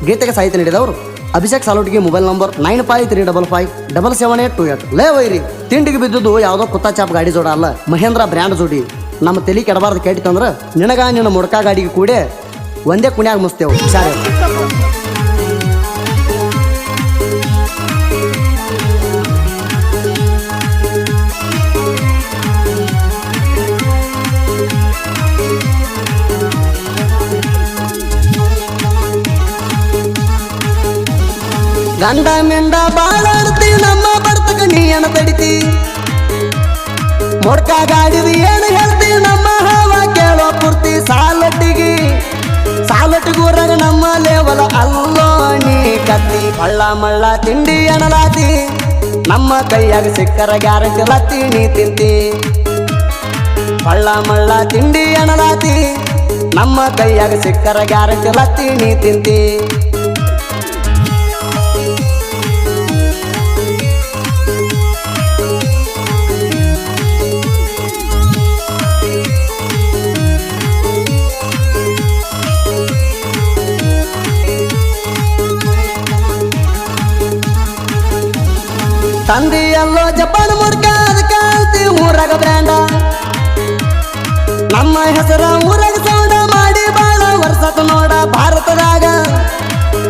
ಗೀತೆಗೆ ಸಾಹಿತ್ಯ ನೀಡಿದವರು ಅಭಿಷೇಕ್ ಸಾಲೋಟಿಗೆ. Mobile number 9535577828. ಲೇ ವೈರಿ, ತಿಂಡಿಗೆ ಬಿದ್ದುದು ಯಾವುದೋ ಕುತ್ತ ಚಾಪ್ ಗಾಡಿ ಜೋಡ ಅಲ್ಲ, ಮಹೇಂದ್ರ ಬ್ರ್ಯಾಂಡ್ ಜೋಡಿ. ನಮ್ಮ ತಲೆ ಕೆಡಬಾರ್ದು ಕೇಟಿತಂದ್ರೆ ನಿನಗ ನಿನ್ನ ಮುಡ್ಕ ಗಾಡಿಗೆ ಕೂಡೆ ಒಂದೇ ಕುಣ್ಯಾಗ ಮುಸ್ತೇವು. ಹುಷಾರ. ಗಂಡ ಮೆಂಡ ಬಾಳಾಡ್ತಿ ನಮ್ಮ ಬರ್ತಕ ನೀ ಏನ ತಡಿತಿ, ಮೊಡ್ಕ ಗಾಡಿದ ಏನು ಹೇಳ್ತಿ ನಮ್ಮ ಹಾವ ಕೇಳೋ ಪೂರ್ತಿ. ಸಾಲಟ್ಟಿಗೂರಾಗ ನಮ್ಮ ಲೇವಲ ಅಲ್ಲೋ ನೀ ಕತ್ತಿ. ಹಳ್ಳ ಮಳ್ಳ ತಿಂಡಿ ಎಣಲಾತಿ, ನಮ್ಮ ಕೈಯಾಗ ಸಿಕ್ಕರ ಗ್ಯಾರಂಟಿ ಲತ್ತಿ ನೀ ತಿಂತಿ. ಹಳ್ಳ ಮಳ್ಳ ತಿಂಡಿ ಎಣಲಾತಿ, ನಮ್ಮ ಕೈಯಾಗ ಸಿಕ್ಕರ ಗ್ಯಾರಂಟಿ ಲತ್ತಿ ನೀ ತಿಂತಿ. ತಂದಿ ಎಲ್ಲೋ ಜಪಾನ್ ಮುಡ್ಕ ಅದಕ್ಕೆ ಊರಾಗ ಬ್ರ್ಯಾಂಡ, ನಮ್ಮ ಹೆಸರ ಊರಾಗ ಸೌಂಡ ಮಾಡಿ ಬಾಳ ವರ್ಷತ ನೋಡ.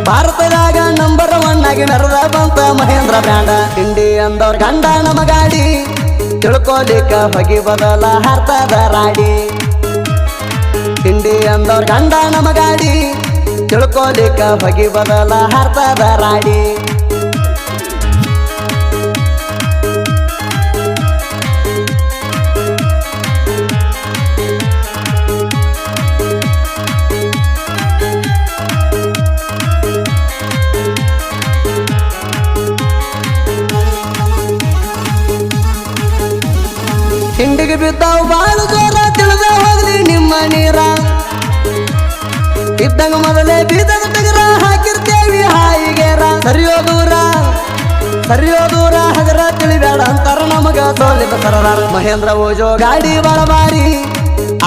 ಭಾರತದಾಗ ನಂಬರ್ 1 ಆಗಿ ಮೆರದ ಬಂತ ಮಹೇಂದ್ರ ಬ್ರ್ಯಾಂಡ. ತಿಂಡಿ ಅಂದವ್ರ ಗಂಡ ನಮ್ಮ ಗಾಡಿ, ತಿಳ್ಕೊಲಿಕ್ಕ ಹೊಗಿ ಬದಲ ಹಾರ್ತದ ರಾಡಿ. ತಿಂಡಿ ಅಂದವ್ರ ಗಂಡ ನಮ್ಮ ಗಾಡಿ, ತಿಳ್ಕೊಲಿಕ್ಕ ಹೊಗಿ ಬದಲ ಹಾರ್ತದ ರಾಡಿ. ಹಿಂಡಿಗೆ ಬಿದ್ದಾವು ಬಾಳು ಜೋರ, ತಿಳಿದ ಹೋಗ್ಲಿ ನಿಮ್ಮ ನೀರ. ಇದ್ದಂಗ ಮೊದಲೇ ಬೀದದ ಟಗರ ಹಾಕಿರ್ತೇವಿ ಹಾಯಿಗೇರ. ಸರಿಯೋ ದೂರ ಹಗರ ತಿಳಿಬೇಡ ಅಂತಾರ ನಮಗ ಸೋಲಿದ ಸರದಾರ. ಮಹೇಂದ್ರ ಓಜೋ ಗಾಡಿ ಬಾಳ ಬಾರಿ,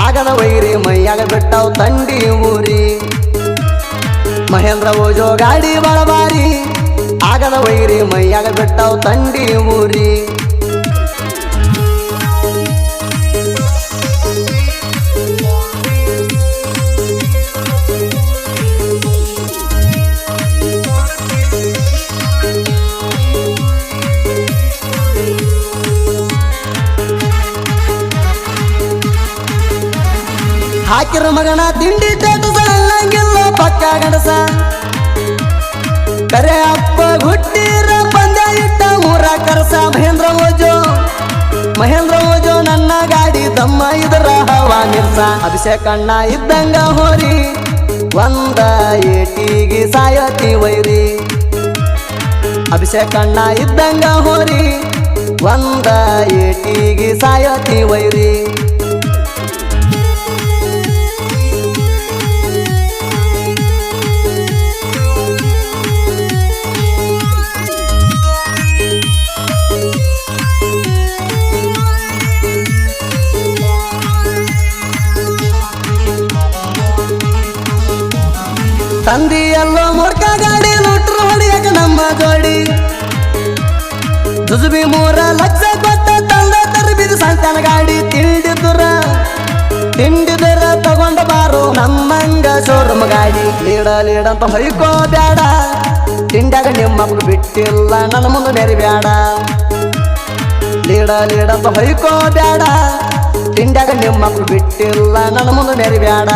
ಆಗದ ವೈರಿ ಮೈಯಾಗ ಬಿಟ್ಟಾವ್ ತಂಡಿ ಊರಿ. ಮಹೇಂದ್ರ ಓಜೋ ಗಾಡಿ ಬಾಳ ಬಾರಿ, ಆಗದ ವೈರಿ ಮೈಯಾಗ ಬಿಟ್ಟಾವ್ ತಂಡಿ ಊರಿ. ಹಾಕಿರ ಮಗನ ತಿಂಡಿ ತೇಟಸಲ್ಲಂಗಿಲ್ಲ ಪಕ್ಕ ಗಣಸ. ಕರೆ ಅಪ್ಪ ಹುಟ್ಟಿರ ಪಂದ್ಯ ಇಟ್ಟ ಊರ ಕರಸ. ಮಹೇಂದ್ರ ಓಜೋ ನನ್ನ ಗಾಡಿ ದಮ್ಮ ಇದರ ಹವಾ ನಿರ್ಸ. ಅಭಿಷೇಕ್ ಅಣ್ಣ ಇದ್ದಂಗ ಹೋರಿ, ಒಂದ ಏಟಿಗೆ ಸಾಯತಿ ವೈರಿ. ಅಭಿಷೇಕ್ ಅಣ್ಣ ಇದ್ದಂಗ ಹೋರಿ, ಒಂದ ಏಟಿಗೆ ಸಾಯತಿ ವೈರಿ. ತಂದಿ ಎಲ್ಲೋ ಮೊಡ್ಕ ಗಾಡಿ, ಲೂಟ್ರು ಹೊಡಿಯಕ ನಮ್ಮ ಜೋಡಿ. ಜುಜುಬಿ 3 ಲಕ್ಷ ಕೊಟ್ಟ ತಂದ ತರಬಿದ ಸಂತಾನ ಗಾಡಿ. ತಿಂಡಿದರ ತಗೊಂಡ ಬಾರು ನಮ್ಮಂಗ ಶೋರೂಮ್ ಗಾಡಿ. ಲೀಡಂತ ಹೊಯ್ಕೋ ಬ್ಯಾಡ, ತಿಂಡಾಗ ನಿಮ್ಮಪ್ಪಗೆ ಬಿಟ್ಟಿಲ್ಲ ನನ್ನ ಮುಂದೆ ನೆರಿಬ್ಯಾಡ. ಲೀಡಂತ ಹೊಯ್ಕೋ ಬ್ಯಾಡ, ತಿಂಡಾಗ ನಿಮ್ಮಪ್ಪಗೆ ಬಿಟ್ಟಿಲ್ಲ ನನ್ನ ಮುಂದೆ ನೆರಿಬ್ಯಾಡ.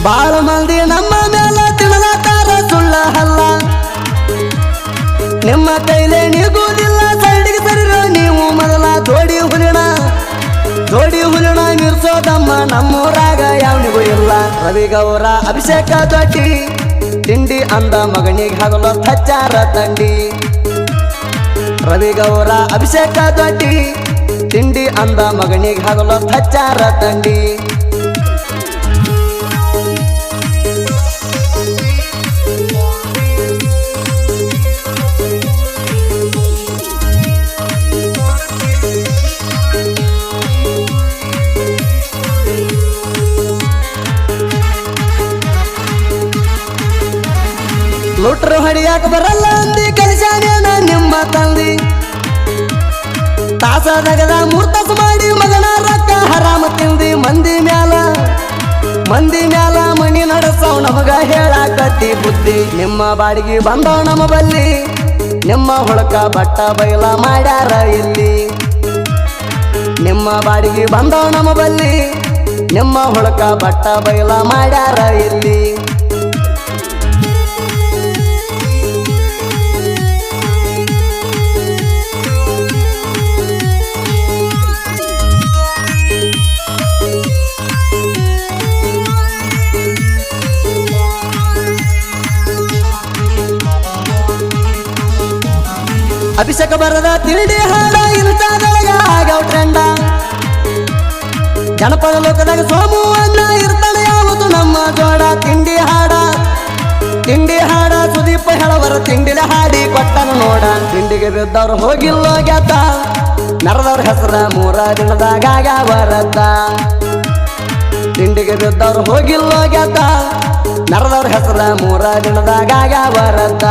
ಬಾಳ ಮಂದಿ ನಮ್ಮ ಮೇಲೆ ತಿಳಲಾತಾರ ಸುಳ್ಳ ಹಲ್ಲ, ನಿಮ್ಮ ಕೈಲೇ ನಿಗುವುದಿಲ್ಲ ಸೈಡಿಗೆ ಸರಿರೋ ನೀವು ಮೊದಲ. ಜೋಡಿ ಹುಲಿಣ ಮಿರ್ಸೋದಮ್ಮ ನಮ್ಮೂರಾಗ ಯಾವನಿಗೂ ಇಲ್ಲ. ರವಿಗೌರ ಅಭಿಷೇಕ ದೊಡ್ಡಿ, ತಿಂಡಿ ಅಂದ ಮಗನಿಗೆ ಹಗಲು ಹಚ್ಚಾರ ತಂಡಿ. ರವಿಗೌರ ಅಭಿಷೇಕ ದೊಡ್ಡಿ, ತಿಂಡಿ ಅಂದ ಮಗನಿಗೆ ಹಗಲು ಹಚ್ಚಾರ ತಂಡಿ. ಸೂಟ್ರು ಹೊಡಿಯಾಕ ಬರಲ್ಲ ಅಂದಿ ಕಲಿಸಾನೇನ ನಿಮ್ಮ ತಂದಿ ತಾಸದಗದ 3 ತಾಸು ಮಾಡಿ ಮಗನ ರೊಕ್ಕ ಹರಾಮ ತಿಂದಿ ಮಂದಿ ಮ್ಯಾಲ ಮಣಿ ನಡೆಸವ್ ನಮಗ ಹೇಳಾಕತ್ತಿ ಬುದ್ಧಿ ನಿಮ್ಮ ಬಾಡಿಗೆ ಬಂದವ್ ನಮ್ಮ ಬಲ್ಲಿ ನಿಮ್ಮ ಹೊಳಕ ಬಟ್ಟ ಬೈಲ ಮಾಡ್ಯಾರ ಇಲ್ಲಿ ನಿಮ್ಮ ಬಾಡಿಗೆ ಬಂದವ್ ನಮ್ಮ ಬಲ್ಲಿ ನಿಮ್ಮ ಹೊಳಕ ಬಟ್ಟ ಬೈಲ ಮಾಡ್ಯಾರ ಇಲ್ಲಿ ಅಭಿಷೇಕ ಬರದ ತಿಂಡಿ ಹಾಡ ಇನ್ಸ್ಟಾದೊಳಗ ಆಗ್ಯಾವ ಟ್ರೆಂಡ ಜನಪದ ಲೋಕದಾಗ ಸೋಮು ಅಣ್ಣ ಇರ್ತಾನೆ ಯಾವತ್ತು ನಮ್ಮ ಜೋಡ ತಿಂಡಿ ಹಾಡ ಸುದೀಪ ಹೇಳವರ ತಿಂಡಿಲ ಹಾಡಿ ಕೊಟ್ಟನು ನೋಡ ತಿಂಡಿಗೆ ಬಿದ್ದವ್ರು ಹೋಗಿಲ್ಲೋ ಗ್ಯಾತ ನರದವ್ರ ಹೆಸರ 3 ದಿನದಾಗ ಆಗ್ಯಾವರತ್ತ ತಿಂಡಿಗೆ ಬಿದ್ದವ್ರು ಹೋಗಿಲ್ಲೋ ಗ್ಯಾತ ನರದವ್ರ ಹೆಸರ 3 ದಿನದಾಗ ಆಗ್ಯಾವರತ್ತ